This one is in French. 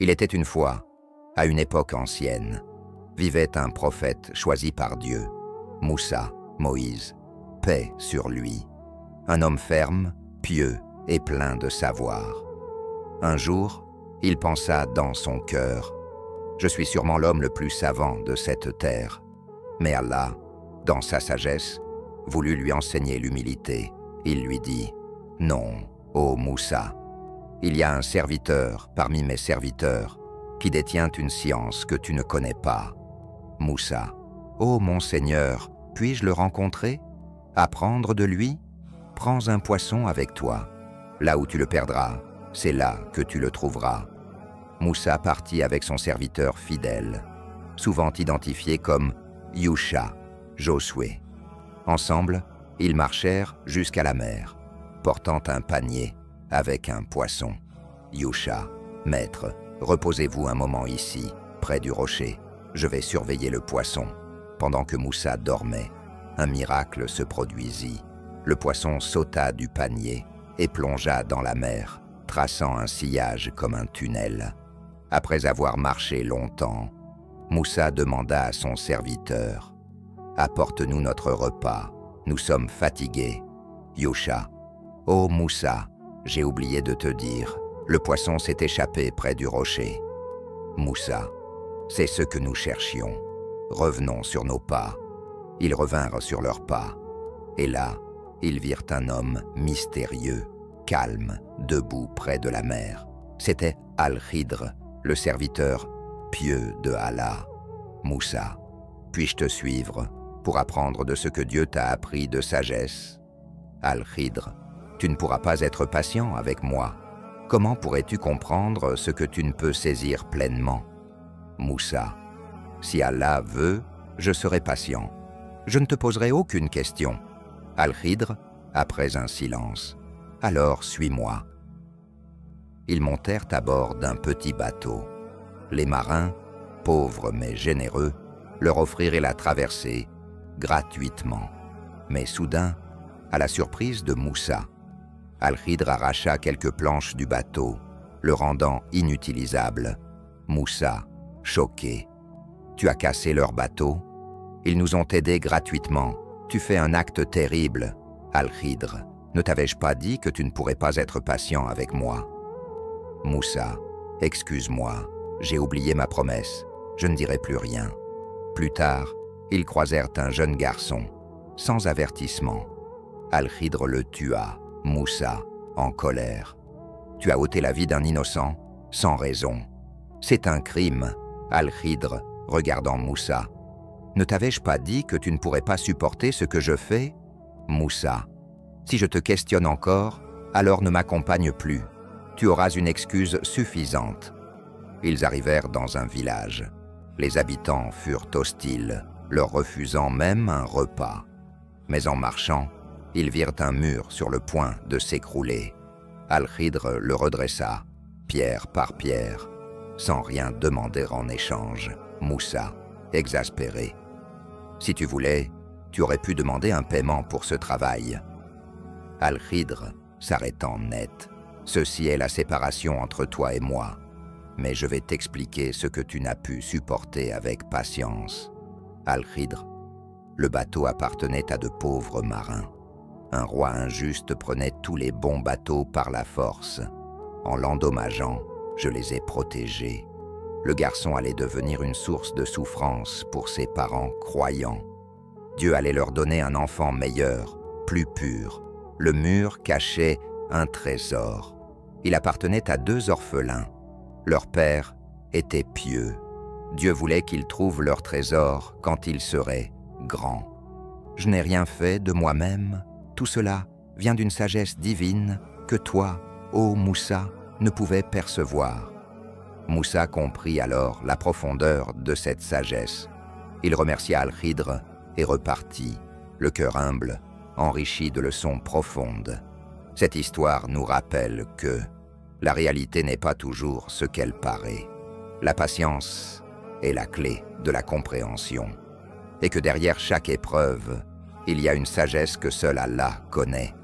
Il était une fois, à une époque ancienne, vivait un prophète choisi par Dieu, Moussa, Moïse, paix sur lui, un homme ferme, pieux et plein de savoir. Un jour, il pensa dans son cœur, « Je suis sûrement l'homme le plus savant de cette terre. » Mais Allah, dans sa sagesse, voulut lui enseigner l'humilité. Il lui dit, « Non, ô Moussa, il y a un serviteur parmi mes serviteurs qui détient une science que tu ne connais pas. » Moussa, « Ô mon Seigneur, puis-je le rencontrer? Apprendre de lui? Prends un poisson avec toi. Là où tu le perdras, c'est là que tu le trouveras. » Moussa partit avec son serviteur fidèle, souvent identifié comme Yusha, Josué. Ensemble, ils marchèrent jusqu'à la mer, portant un panier avec un poisson. Yusha, « Maître, reposez-vous un moment ici, près du rocher. Je vais surveiller le poisson. » Pendant que Moussa dormait, un miracle se produisit. Le poisson sauta du panier et plongea dans la mer, traçant un sillage comme un tunnel. Après avoir marché longtemps, Moussa demanda à son serviteur, « Apporte-nous notre repas, nous sommes fatigués. » Yusha, « Ô Moussa, j'ai oublié de te dire, le poisson s'est échappé près du rocher. » Moussa, « C'est ce que nous cherchions. Revenons sur nos pas. » Ils revinrent sur leurs pas, et là, ils virent un homme mystérieux, calme, debout près de la mer. C'était Al-Khidr, le serviteur pieux de Allah. « Moussa, puis-je te suivre pour apprendre de ce que Dieu t'a appris de sagesse? » Al-Khidr, « Tu ne pourras pas être patient avec moi. Comment pourrais-tu comprendre ce que tu ne peux saisir pleinement? » Moussa, « Si Allah veut, je serai patient. Je ne te poserai aucune question. » Al-Khidr, après un silence, « Alors suis-moi. » Ils montèrent à bord d'un petit bateau. Les marins, pauvres mais généreux, leur offrirent la traversée gratuitement. Mais soudain, à la surprise de Moussa, Al-Khidr arracha quelques planches du bateau, le rendant inutilisable. Moussa, choqué, « Tu as cassé leur bateau? Ils nous ont aidés gratuitement. Tu fais un acte terrible. » Al-Khidr, « Ne t'avais-je pas dit que tu ne pourrais pas être patient avec moi? » Moussa, « Excuse-moi, j'ai oublié ma promesse. Je ne dirai plus rien. » Plus tard, ils croisèrent un jeune garçon, sans avertissement. Al-Khidr le tua. Moussa, en colère, « Tu as ôté la vie d'un innocent, sans raison. C'est un crime. » Al-Khidr, regardant Moussa, « Ne t'avais-je pas dit que tu ne pourrais pas supporter ce que je fais? » Moussa, « Si je te questionne encore, alors ne m'accompagne plus. Tu auras une excuse suffisante. » Ils arrivèrent dans un village. Les habitants furent hostiles, leur refusant même un repas. Mais en marchant, ils virent un mur sur le point de s'écrouler. Al-Khidr le redressa, pierre par pierre, sans rien demander en échange. Moussa, exaspéré, « Si tu voulais, tu aurais pu demander un paiement pour ce travail. » Al-Khidr, s'arrêtant net, « Ceci est la séparation entre toi et moi, mais je vais t'expliquer ce que tu n'as pu supporter avec patience. » Al-Khidr, le bateau appartenait à de pauvres marins. Un roi injuste prenait tous les bons bateaux par la force. En l'endommageant, je les ai protégés. Le garçon allait devenir une source de souffrance pour ses parents croyants. Dieu allait leur donner un enfant meilleur, plus pur. Le mur cachait un trésor. Il appartenait à 2 orphelins. Leur père était pieux. Dieu voulait qu'ils trouvent leur trésor quand ils seraient grands. Je n'ai rien fait de moi-même. Tout cela vient d'une sagesse divine que toi, ô Moussa, ne pouvais percevoir. Moussa comprit alors la profondeur de cette sagesse. Il remercia Al-Khidr et repartit, le cœur humble, enrichi de leçons profondes. Cette histoire nous rappelle que la réalité n'est pas toujours ce qu'elle paraît. La patience est la clé de la compréhension, et que derrière chaque épreuve, il y a une sagesse que seul Allah connaît.